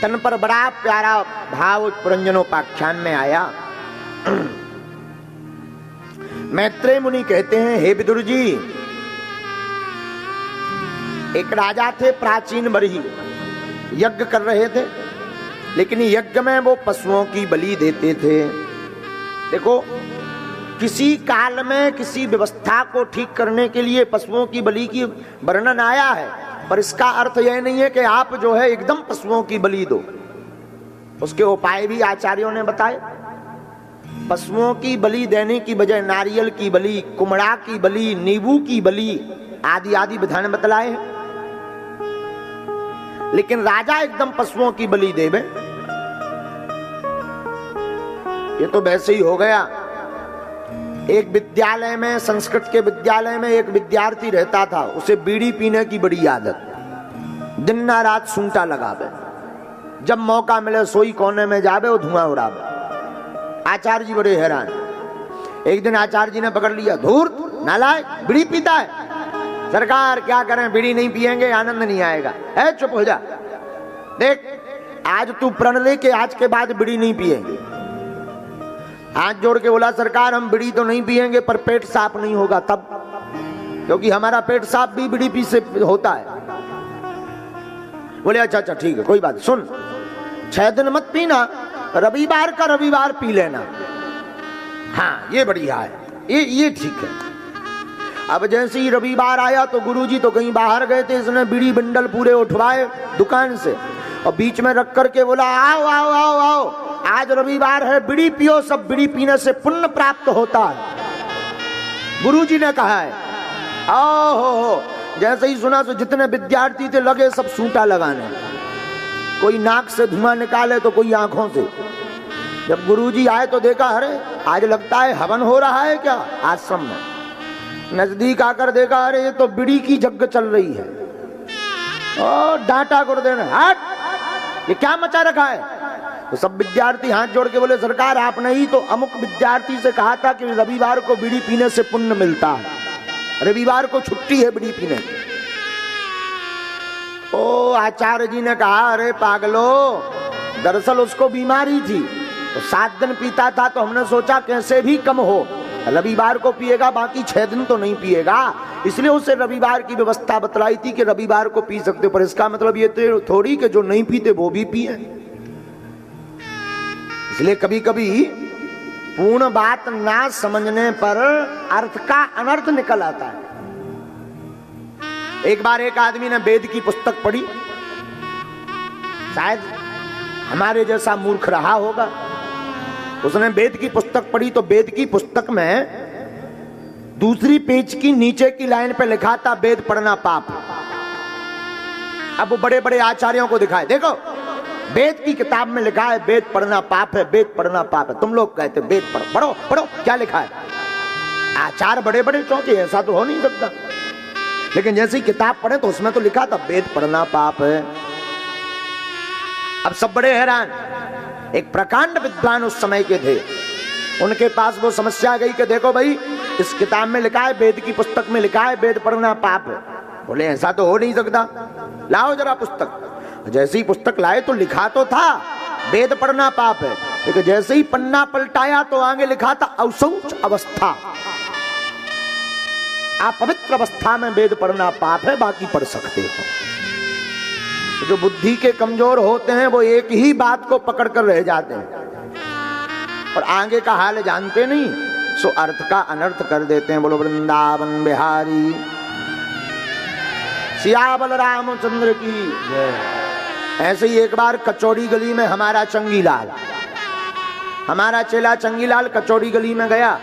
तन पर बड़ा प्यारा भाव पुरंजनोपाख्यान में आया। मैत्रेय मुनि कहते हैं, हे विदुर जी, एक राजा थे प्राचीन बरही, यज्ञ कर रहे थे, लेकिन यज्ञ में वो पशुओं की बलि देते थे। देखो, किसी काल में किसी व्यवस्था को ठीक करने के लिए पशुओं की बलि की वर्णन आया है, पर इसका अर्थ यह नहीं है कि आप जो है एकदम पशुओं की बलि दो। उसके उपाय भी आचार्यों ने बताए। पशुओं की बलि देने की बजाय नारियल की बलि, कुमड़ा की बलि, नींबू की बलि आदि आदि विधान बतलाए हैं। लेकिन राजा एकदम पशुओं की बलि देवे, ये तो वैसे ही हो गया। एक विद्यालय में, संस्कृत के विद्यालय में एक विद्यार्थी रहता था, उसे बीड़ी पीने की बड़ी आदत, दिन ना रात सूंटा लगावे, जब मौका मिले सोई कोने में जावे वो धुआं उड़ावे। आचार्य जी बड़े हैरान। एक दिन आचार्य जी ने पकड़ लिया, धूर्त नालायक, बीड़ी पीता है। सरकार क्या करें, बीड़ी नहीं पिएंगे आनंद नहीं आएगा। है, चुप हो जा, देख आज तू प्रण ले के आज के बाद बीड़ी नहीं पिएंगे। हाथ जोड़ के बोला, सरकार हम बीड़ी तो नहीं पिएंगे पर पेट साफ नहीं होगा तब, क्योंकि हमारा पेट साफ भी बीड़ी पी से होता है। बोले अच्छा अच्छा ठीक है, कोई बात, सुन 6 दिन मत पीना, रविवार का रविवार पी लेना। हाँ ये बढ़िया है, ये ठीक है। अब जैसे ही रविवार आया तो गुरुजी तो कहीं बाहर गए थे, इसने बीड़ी बंडल पूरे उठवाए दुकान से और बीच में रख करके बोला, आओ आओ आओ आओ, आज रविवार है, बीड़ी पियो, सब बीड़ी पीने से पुण्य प्राप्त होता है। गुरुजी ने कहा है। हो जैसे ही सुना तो जितने विद्यार्थी थे लगे सब सूंटा लगाने, कोई नाक से धुआं निकाले तो कोई आंखों से। जब गुरुजी आए तो देखा, अरे आज लगता है हवन हो रहा है क्या आश्रम में। नजदीक आकर देखा, अरे ये तो बीड़ी की जग चल रही है। और डांटा गुरुदेव ने, हट, ये क्या मचा रखा है। तो सब विद्यार्थी हाथ जोड़ के बोले, सरकार आपने ही तो अमुक विद्यार्थी से कहा था कि रविवार को बीड़ी पीने से पुण्य मिलता है, रविवार को छुट्टी है बीड़ी पीने की। ओ आचार्य जी ने कहा, अरे पागलो, दरअसल उसको बीमारी थी तो 7 दिन पीता था, तो हमने सोचा कैसे भी कम हो, रविवार को पिएगा, बाकी 6 दिन तो नहीं पिएगा, इसलिए उसे रविवार की व्यवस्था बतलाई थी कि रविवार को पी सकते। पर इसका मतलब ये तो थोड़ी कि जो नहीं पीते वो भी पिए। इसलिए कभी कभी पूर्ण बात ना समझने पर अर्थ का अनर्थ निकल आता है। एक बार एक आदमी ने वेद की पुस्तक पढ़ी, शायद हमारे जैसा मूर्ख रहा होगा, उसने वेद की पुस्तक पढ़ी तो वेद की पुस्तक में दूसरी पेज की नीचे की लाइन पे लिखा था वेद पढ़ना पाप। अब वो बड़े बड़े आचार्यों को दिखाए, देखो वेद की किताब में लिखा है वेद पढ़ना पाप है, वेद पढ़ना पाप है, तुम लोग कहते वेद पढ़ो, पढ़ो पढ़ो, क्या लिखा है। आचार्य बड़े बड़े चौंके, ऐसा तो हो नहीं सकता। लेकिन जैसे ही किताब पढ़े तो उसमें तो लिखा था वेद पढ़ना पाप है। अब सब बड़े हैरान। एक प्रकांड विद्वान उस समय के थे, उनके पास वो समस्या गई कि देखो भाई, इस किताब में लिखा है, वेद की पुस्तक में लिखा है वेद पढ़ना पाप है। बोले ऐसा तो हो नहीं सकता, लाओ जरा पुस्तक। जैसे ही पुस्तक लाए तो लिखा तो था वेद पढ़ना पाप है, लेकिन जैसे ही पन्ना पलटाया तो आगे लिखा था अशौच अवस्था, आप पवित्र अवस्था में वेद पढ़ना पाप है, बाकी पढ़ सकते हो। तो जो बुद्धि के कमजोर होते हैं वो एक ही बात को पकड़ कर रह जाते हैं और आगे का हाल जानते नहीं, सो अर्थ का अनर्थ कर देते हैं। बोलो वृंदावन बिहारी सियावल रामचंद्र की जय। ऐसे ही एक बार कचौड़ी गली में हमारा चंगीलाल, हमारा चेला चंगीलाल कचौड़ी गली में गया,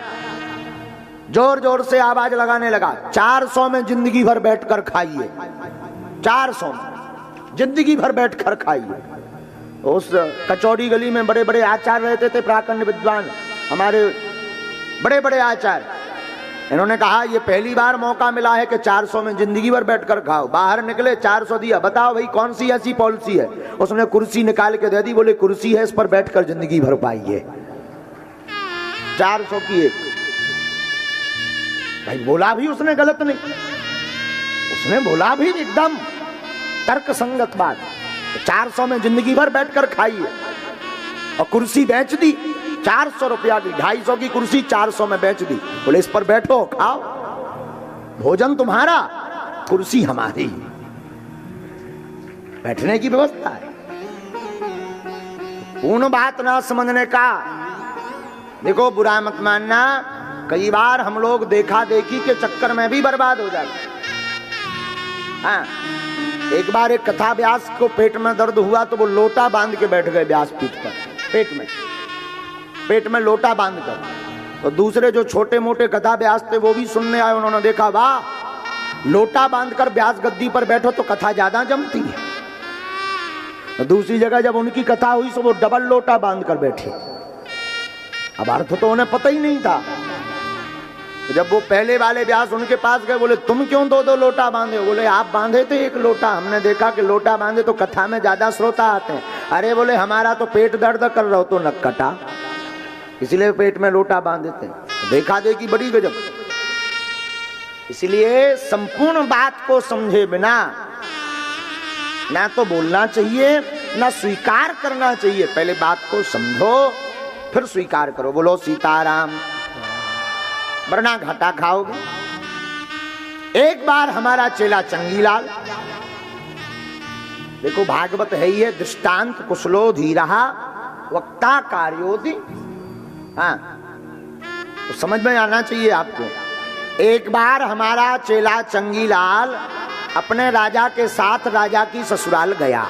जोर जोर से आवाज लगाने लगा, 400 में जिंदगी भर बैठकर खाइए, 400 में जिंदगी भर बैठकर खाइए। उस कचौड़ी गली में बड़े बड़े आचार्य रहते थे, प्राकंड विद्वान, हमारे बड़े बड़े आचार्य। इन्होंने कहा ये पहली बार मौका मिला है कि 400 में जिंदगी भर बैठकर खाओ। बाहर निकले, 400 दिया, बताओ भाई कौन सी ऐसी पॉलिसी है। उसने कुर्सी निकाल के दे दी, बोले कुर्सी है, इस पर बैठकर जिंदगी भर पाइए, 400 की एक। भाई बोला भी उसने गलत नहीं, उसने बोला भी एकदम तर्क संगत बात। 400 में जिंदगी भर बैठकर खाइए। और कुर्सी बेच दी 400 रुपया की, 250 की कुर्सी 400 में बेच दी। बोले इस पर बैठो खाओ, भोजन तुम्हारा, कुर्सी हमारी, बैठने की व्यवस्था है। पूर्ण बात ना समझने का। देखो बुरा मत मानना, कई बार हम लोग देखा देखी के चक्कर में भी बर्बाद हो जाते। हाँ, एक बार एक कथा व्यास को पेट में दर्द हुआ तो वो लोटा बांध के बैठ गए व्यास पीठ पर, पेट में लोटा बांध कर। तो दूसरे जो छोटे मोटे कथा व्यास थे वो भी सुनने आए, उन्होंने देखा वाह, लोटा बांधकर व्यास गद्दी पर बैठो तो कथा ज्यादा जमती है। तो दूसरी जगह जब उनकी कथा हुई तो वो डबल लोटा बांध कर बैठे। अब अर्थ तो उन्हें पता ही नहीं था। जब वो पहले वाले व्यास उनके पास गए, बोले तुम क्यों दो दो लोटा बांधे? बोले आप बांधे थे एक लोटा, हमने देखा कि लोटा बांधे तो कथा में ज्यादा श्रोता आते हैं। अरे बोले हमारा तो पेट दर्द कर रहा हो तो नक कटा, इसलिए पेट में लोटा बांधे थे। देखा देखी बड़ी गजब। इसलिए संपूर्ण बात को समझे बिना ना तो बोलना चाहिए ना स्वीकार करना चाहिए। पहले बात को समझो फिर स्वीकार करो। बोलो सीताराम, वरना घाटा खाओगे। एक बार हमारा चेला चंगीलाल, देखो भागवत है ही है, दृष्टांत कुशलो धीरहा वक्ता कार्योदि। हाँ, तो समझ में आना चाहिए आपको। एक बार हमारा चेला चंगीलाल अपने राजा के साथ राजा की ससुराल गया।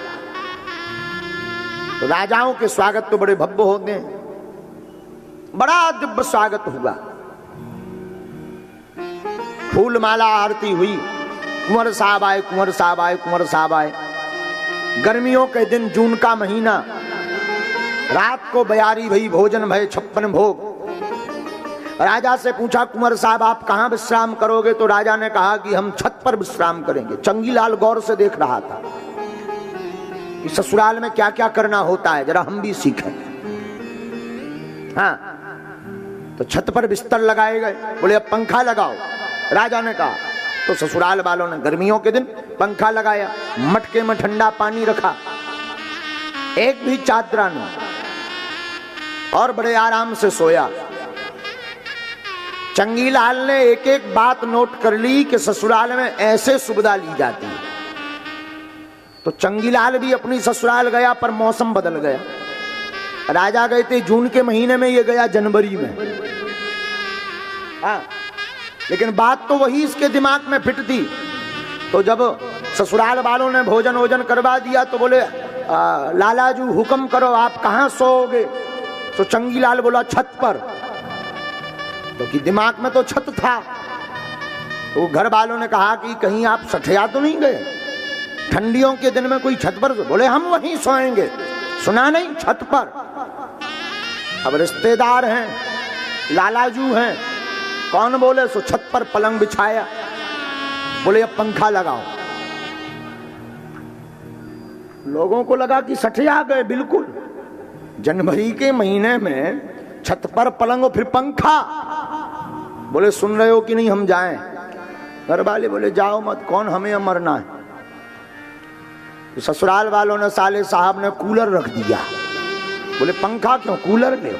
तो राजाओं के स्वागत तो बड़े भव्य होते हैं, बड़ा दिव्य स्वागत हुआ। फूल माला आरती हुई, कुंवर साहब आए, कुंवर साहब आए, कुंवर साहब आए। गर्मियों के दिन, जून का महीना, रात को बयारी भई, भोजन भय 56 भोग। राजा से पूछा कुंवर साहब आप कहां विश्राम करोगे? तो राजा ने कहा कि हम छत पर विश्राम करेंगे। चंगीलाल गौर से देख रहा था कि ससुराल में क्या क्या करना होता है, जरा हम भी सीखें। हाँ, तो छत पर बिस्तर लगाए गए। बोले अब पंखा लगाओ, राजा ने कहा। तो ससुराल वालों ने गर्मियों के दिन पंखा लगाया, मटके में ठंडा पानी रखा, एक भी चादरा नहीं, और बड़े आराम से सोया। चंगीलाल ने एक एक बात नोट कर ली कि ससुराल में ऐसे सुविधा ली जाती है। तो चंगीलाल भी अपनी ससुराल गया, पर मौसम बदल गया। राजा गए थे जून के महीने में, ये गया जनवरी में। हाँ, लेकिन बात तो वही इसके दिमाग में फिट थी। तो जब ससुराल वालों ने भोजन वोजन करवा दिया तो बोले लालाजू हुक्म करो, आप कहाँ सोओगे? तो चंगीलाल बोला छत पर, क्योंकि तो दिमाग में तो छत था। तो घर वालों ने कहा कि कहीं आप सठिया तो नहीं गए, ठंडियों के दिन में कोई छत पर? बोले हम वहीं सोएंगे। सुना नहीं, छत पर। अब रिश्तेदार हैं, लालाजू हैं, कौन बोले? सो छत पर पलंग बिछाया। बोले अब पंखा लगाओ। लोगों को लगा कि सठिया गए। बिल्कुल, जनवरी के महीने में छत पर पलंग और फिर पंखा। बोले सुन रहे हो कि नहीं, हम जाएं? घर वाले बोले जाओ मत, कौन हमें मरना है। तो ससुराल वालों ने, साले साहब ने कूलर रख दिया। बोले पंखा क्यों, कूलर ले।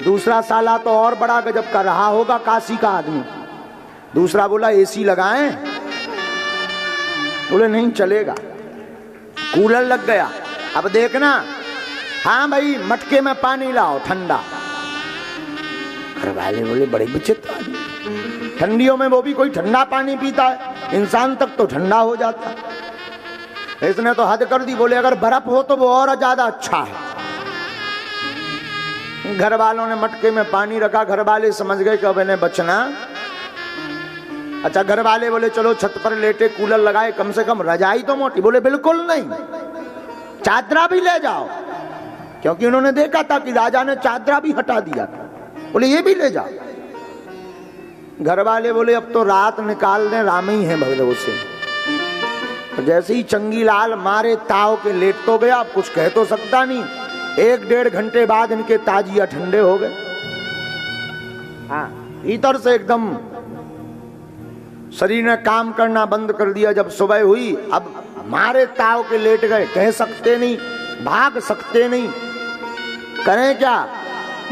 दूसरा साला तो और बड़ा गजब का रहा होगा, काशी का आदमी। दूसरा बोला एसी लगाएं। बोले नहीं चलेगा, कूलर लग गया। अब देखना, हाँ भाई मटके में पानी लाओ ठंडा। घर वाले बोले बड़े विचित्र आदमी, ठंडियों में वो भी कोई ठंडा पानी पीता है? इंसान तक तो ठंडा हो जाता है। इसने तो हद कर दी। बोले अगर बर्फ हो तो वो और ज्यादा अच्छा है। घर वालों ने मटके में पानी रखा। घर वाले समझ गए कि अब इन्हें बचना। अच्छा, घर वाले बोले चलो छत पर लेटे, कूलर लगाए, कम से कम रजाई तो मोटी। बोले बिल्कुल नहीं, चादरा भी ले जाओ, क्योंकि उन्होंने देखा था कि राजा ने चादरा भी हटा दिया था। बोले ये भी ले जाओ। घर वाले बोले अब तो रात निकाल दें, राम ही है भगवान से। तो जैसे ही चंगीलाल मारे ताव के लेट तो गया, अब कुछ कह तो सकता नहीं। 1-1.5 घंटे बाद इनके ताजिया ठंडे हो गए। हाँ, भीतर से एकदम शरीर ने काम करना बंद कर दिया। जब सुबह हुई, अब मारे ताव के लेट गए, कह सकते नहीं, भाग सकते नहीं, करें क्या?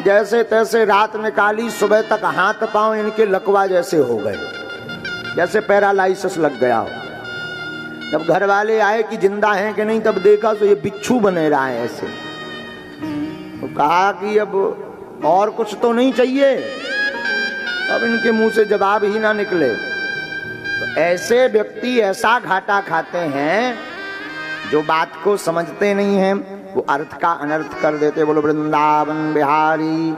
जैसे तैसे रात निकाली, सुबह तक हाथ पांव इनके लकवा जैसे हो गए, जैसे पैरालाइसिस लग गया हो। जब घर वाले आए कि जिंदा हैं कि नहीं, तब देखा तो ये बिच्छू बने रहा है ऐसे। तो कहा कि अब और कुछ तो नहीं चाहिए, अब इनके मुंह से जवाब ही ना निकले। तो ऐसे व्यक्ति ऐसा घाटा खाते हैं जो बात को समझते नहीं हैं, वो अर्थ का अनर्थ कर देते। बोलो वृंदावन बिहारी